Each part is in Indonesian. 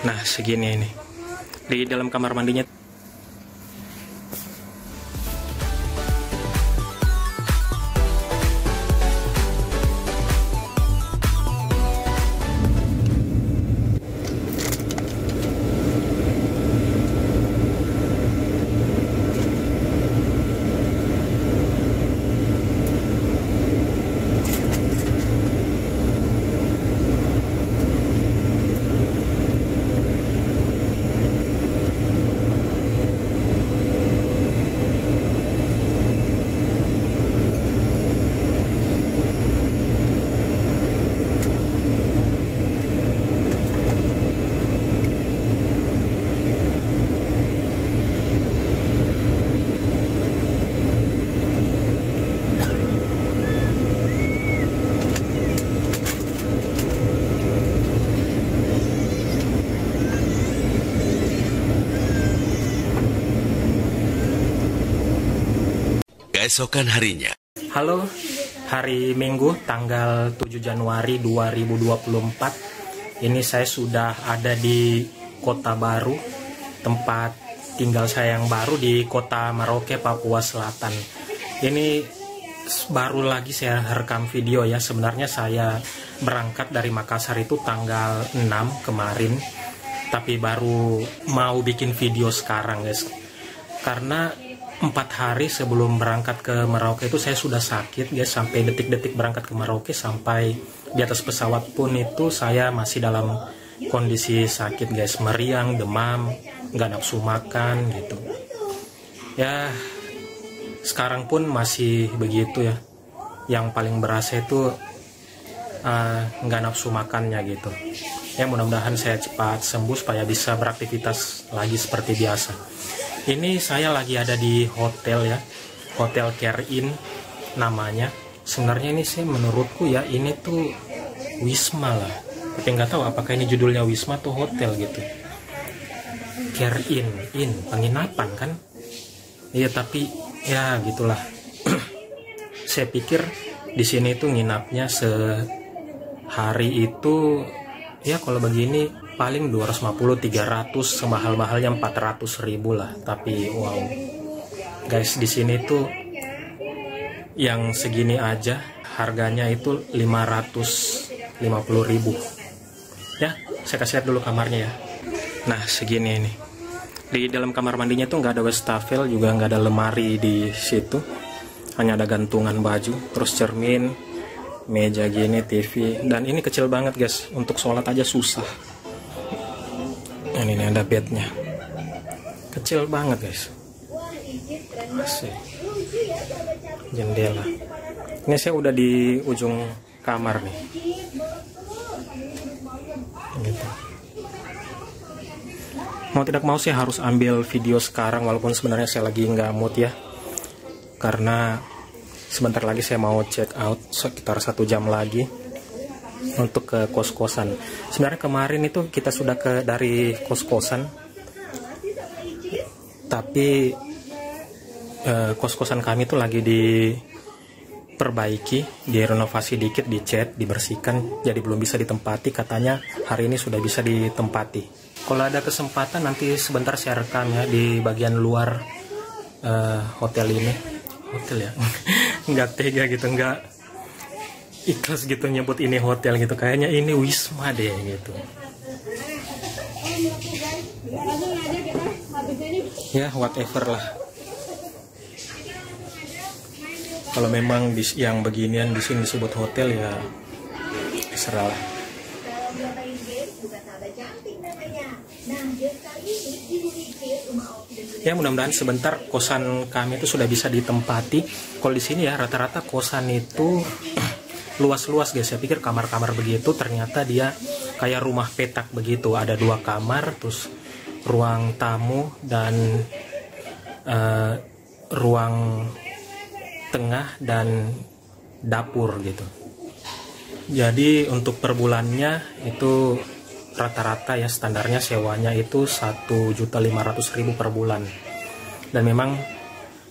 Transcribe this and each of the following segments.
Nah, segini ini. Di dalam kamar mandinya. Keesokan harinya. Halo, hari Minggu tanggal 7 Januari 2024. Ini saya sudah ada di Kota Baru, tempat tinggal saya yang baru di Kota Merauke, Papua Selatan. Ini baru lagi saya rekam video ya. Sebenarnya saya berangkat dari Makassar itu tanggal 6 kemarin, tapi baru mau bikin video sekarang guys. Karena 4 hari sebelum berangkat ke Merauke itu saya sudah sakit guys. Sampai detik-detik berangkat ke Merauke, sampai di atas pesawat pun itu saya masih dalam kondisi sakit guys. Meriang, demam, nggak nafsu makan gitu. Ya sekarang pun masih begitu ya. Yang paling berasa itu nggak nafsu makannya gitu. Ya mudah-mudahan saya cepat sembuh supaya bisa beraktivitas lagi seperti biasa. Ini saya lagi ada di hotel ya, Hotel Care Inn namanya. Sebenarnya ini sih menurutku ya ini tuh Wisma lah, tapi nggak tahu apakah ini judulnya Wisma atau hotel gitu. Care Inn, penginapan kan? Iya tapi ya gitulah. Saya pikir di sini tuh nginapnya sehari itu ya kalau begini paling 250-300, semahal-mahalnya 400.000 lah. Tapi wow guys, di sini tuh yang segini aja harganya itu 550.000 ya. Saya kasih lihat dulu kamarnya ya. Nah segini ini. Di dalam kamar mandinya tuh nggak ada wastafel, juga nggak ada lemari di situ, hanya ada gantungan baju, terus cermin, meja gini, TV, dan ini kecil banget guys. Untuk sholat aja susah. Ini ada bednya, kecil banget guys. Asik. Jendela. Ini saya udah di ujung kamar nih. Gitu. Mau tidak mau saya harus ambil video sekarang, walaupun sebenarnya saya lagi nggak mood ya. Karena sebentar lagi saya mau check out, sekitar 1 jam lagi untuk ke kos-kosan. Sebenarnya kemarin itu kita sudah dari kos-kosan, tapi kos-kosan kami itu lagi diperbaiki, direnovasi dikit, dicat, dibersihkan, jadi belum bisa ditempati. Katanya hari ini sudah bisa ditempati. Kalau ada kesempatan nanti sebentar saya rekam ya di bagian luar hotel ini. Hotel ya, nggak tega gitu, nggak ikhlas gitu nyebut ini hotel gitu, kayaknya ini Wisma deh gitu ya. Whatever lah, kalau memang yang beginian di sini disebut hotel ya terserah lah. Ya mudah-mudahan sebentar kosan kami itu sudah bisa ditempati. Kalau di sini ya rata-rata kosan itu luas-luas guys. Saya pikir kamar-kamar begitu, ternyata dia kayak rumah petak begitu. Ada 2 kamar, terus ruang tamu dan ruang tengah dan dapur gitu. Jadi untuk per bulannya itu rata-rata ya standarnya sewanya itu 1.500.000 per bulan. Dan memang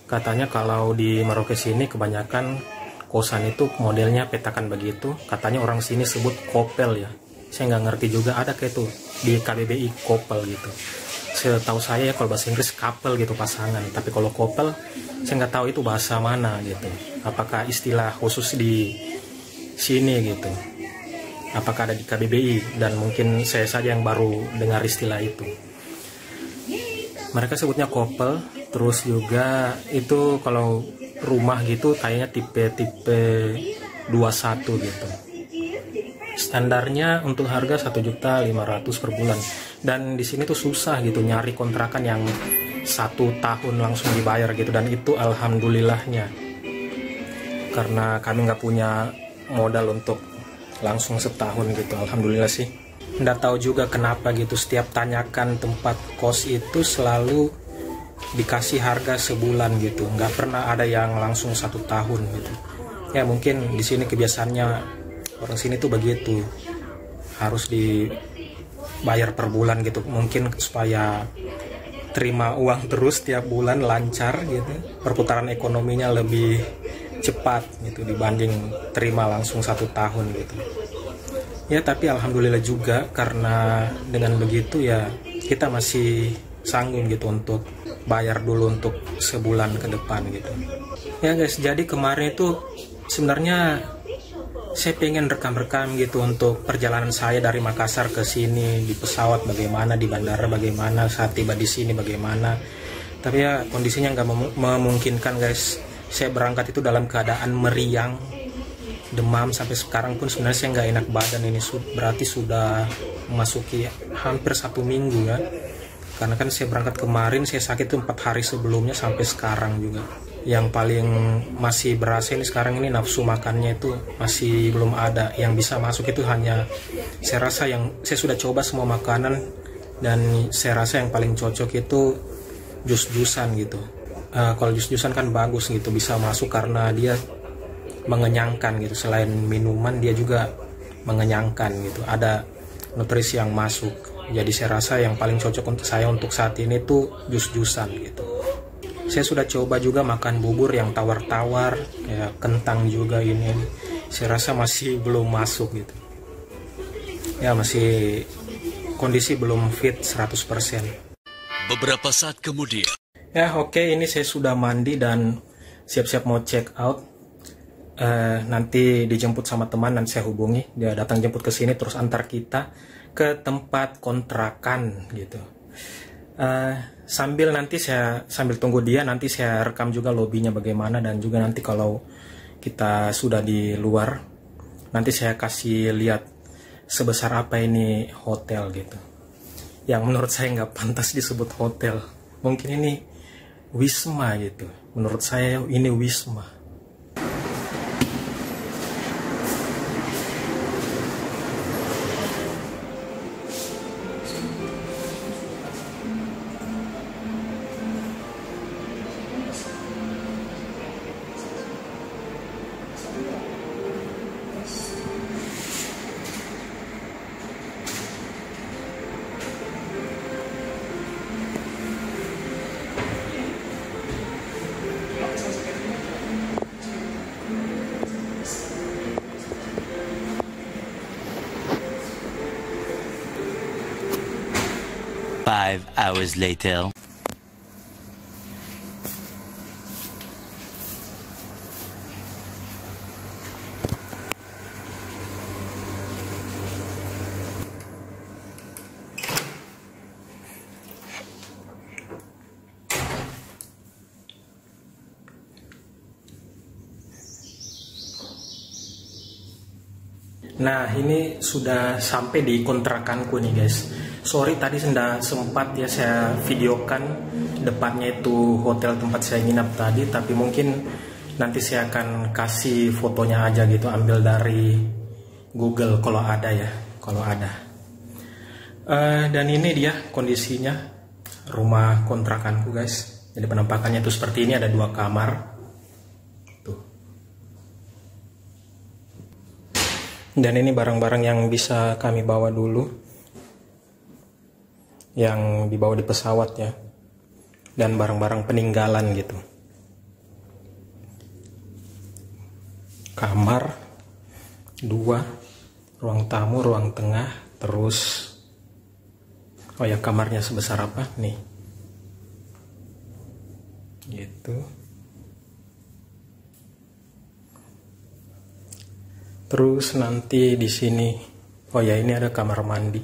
katanya kalau di Merauke sini kebanyakan kosan itu modelnya petakan begitu. Katanya orang sini sebut kopel ya. saya nggak ngerti juga, ada kayak tuh di KBBI couple gitu. Setahu saya kalau bahasa Inggris couple gitu, pasangan, tapi kalau couple saya nggak tahu itu bahasa mana gitu, apakah istilah khusus di sini gitu, apakah ada di KBBI, dan mungkin saya saja yang baru dengar istilah itu. Mereka sebutnya couple. Terus juga itu kalau rumah gitu kayaknya tipe 21 gitu. Standarnya untuk harga 1.500.000 per bulan. Dan di sini tuh susah gitu nyari kontrakan yang 1 tahun langsung dibayar gitu, dan itu alhamdulillahnya. Karena kami nggak punya modal untuk langsung setahun gitu, alhamdulillah sih. Nggak tahu juga kenapa gitu, setiap tanyakan tempat kos itu selalu dikasih harga sebulan gitu, nggak pernah ada yang langsung 1 tahun gitu. Ya mungkin di sini kebiasaannya orang sini tuh begitu, harus dibayar per bulan gitu, mungkin supaya terima uang terus tiap bulan, lancar gitu, perputaran ekonominya lebih cepat gitu dibanding terima langsung 1 tahun gitu. Ya tapi alhamdulillah juga, karena dengan begitu ya kita masih sanggup gitu untuk bayar dulu untuk sebulan ke depan gitu. Ya guys, jadi kemarin itu sebenarnya saya pengen rekam-rekam gitu untuk perjalanan saya dari Makassar ke sini, di pesawat bagaimana, di bandara bagaimana, saat tiba di sini bagaimana. Tapi ya kondisinya nggak memungkinkan guys. Saya berangkat itu dalam keadaan meriang, demam, sampai sekarang pun sebenarnya saya nggak enak badan. Ini berarti sudah memasuki hampir 1 minggu ya. Karena kan saya berangkat kemarin, saya sakit tuh 4 hari sebelumnya sampai sekarang juga. Yang paling masih berasa ini sekarang ini nafsu makannya itu masih belum ada. Yang bisa masuk itu hanya, saya rasa yang saya sudah coba semua makanan, dan saya rasa yang paling cocok itu jus-jusan gitu. Kalau jus-jusan kan bagus gitu, bisa masuk karena dia mengenyangkan gitu. Selain minuman dia juga mengenyangkan gitu, ada nutrisi yang masuk. Jadi saya rasa yang paling cocok untuk saya untuk saat ini tuh jus-jusan gitu. Saya sudah coba juga makan bubur yang tawar-tawar, ya kentang juga ini. Saya rasa masih belum masuk gitu. Ya masih kondisi belum fit 100%. Beberapa saat kemudian. Ya oke, ini saya sudah mandi dan siap-siap mau check out. Nanti dijemput sama teman, dan saya hubungi, dia datang jemput ke sini terus antar kita ke tempat kontrakan gitu. Sambil tunggu dia, nanti saya rekam juga lobbynya bagaimana, dan juga nanti kalau kita sudah di luar, nanti saya kasih lihat sebesar apa ini hotel gitu. Yang menurut saya nggak pantas disebut hotel, mungkin ini wisma gitu. Menurut saya ini wisma. Five hours later. Nah ini sudah sampai di kontrakanku nih guys. Sorry tadi tidak sempat ya saya videokan depannya itu hotel tempat saya nginap tadi, tapi mungkin nanti saya akan kasih fotonya aja gitu, ambil dari Google kalau ada ya, kalau ada. Dan ini dia kondisinya rumah kontrakanku guys. Jadi penampakannya itu seperti ini, ada 2 kamar. Tuh. Dan ini barang-barang yang bisa kami bawa dulu, yang dibawa di pesawat ya, dan barang-barang peninggalan gitu. Kamar 2, ruang tamu, ruang tengah, Terus oh ya, kamarnya sebesar apa nih gitu. Terus nanti di sini oh ya, ini ada kamar mandi.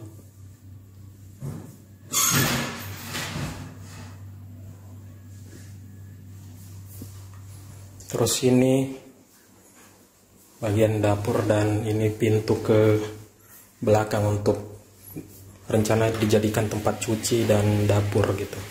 Terus ini bagian dapur dan ini pintu ke belakang untuk rencana dijadikan tempat cuci dan dapur gitu.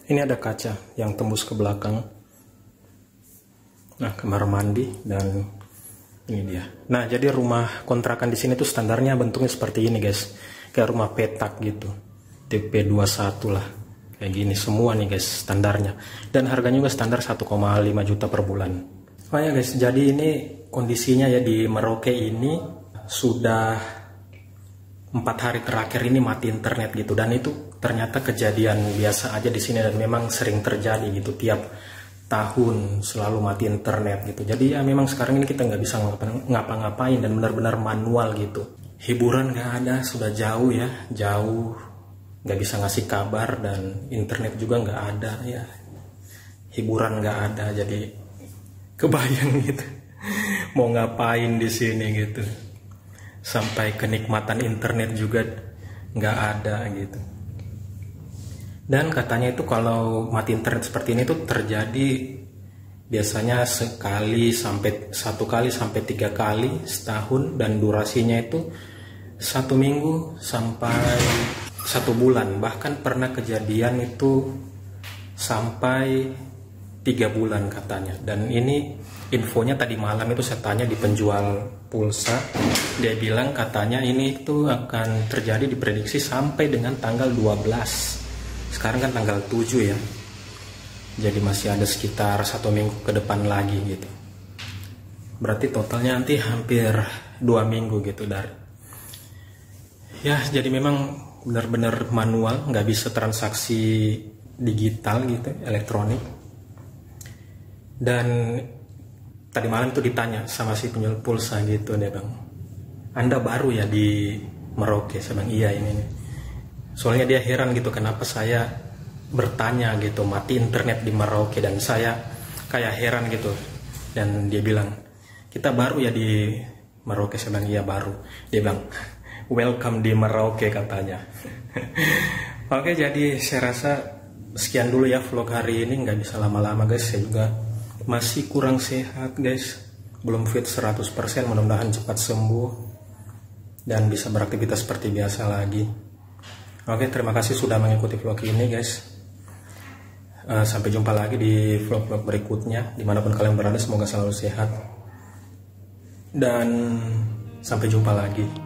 Ini ada kaca yang tembus ke belakang. Nah, kamar mandi dan ini dia. Nah, jadi rumah kontrakan di sini tuh standarnya bentuknya seperti ini, guys. Kayak rumah petak gitu. TP21 lah. Kayak gini semua nih, guys, standarnya. Dan harganya juga standar 1,5 juta per bulan. Oh ya, guys, jadi ini kondisinya ya di Merauke ini sudah 4 hari terakhir ini mati internet gitu, dan itu ternyata kejadian biasa aja di sini dan memang sering terjadi gitu, tiap tahun selalu mati internet gitu. Jadi ya memang sekarang ini kita nggak bisa ngapa-ngapain dan benar-benar manual gitu. Hiburan nggak ada, sudah jauh ya, jauh, nggak bisa ngasih kabar, dan internet juga nggak ada ya, hiburan nggak ada, jadi kebayang gitu mau ngapain di sini gitu. Sampai kenikmatan internet juga nggak ada gitu. Dan katanya itu kalau mati internet seperti ini tuh terjadi biasanya 1 kali sampai 3 kali setahun, dan durasinya itu 1 minggu sampai 1 bulan. Bahkan pernah kejadian itu sampai 3 bulan katanya. Dan ini infonya tadi malam itu saya tanya di penjual pulsa, dia bilang katanya ini itu akan terjadi diprediksi sampai dengan tanggal 12. Sekarang kan tanggal 7 ya, jadi masih ada sekitar 1 minggu ke depan lagi gitu. Berarti totalnya nanti hampir 2 minggu gitu dari ya. Jadi memang benar-benar manual, nggak bisa transaksi digital gitu, elektronik. Dan tadi malam tuh ditanya sama si penjual pulsa gitu, dia bang, Anda baru ya di Merauke? Saya bilang iya ini nih. Soalnya dia heran gitu kenapa saya bertanya gitu mati internet di Merauke, dan saya kayak heran gitu. Dan dia bilang, kita baru ya di Merauke? Saya bilang iya baru. Dia bilang welcome di Merauke katanya. Oke, jadi saya rasa sekian dulu ya vlog hari ini, nggak bisa lama-lama guys, saya juga masih kurang sehat guys, belum fit 100%, mudah-mudahan cepat sembuh dan bisa beraktivitas seperti biasa lagi. Oke, terima kasih sudah mengikuti vlog ini guys. Sampai jumpa lagi di vlog-vlog berikutnya, dimanapun kalian berada, semoga selalu sehat dan sampai jumpa lagi.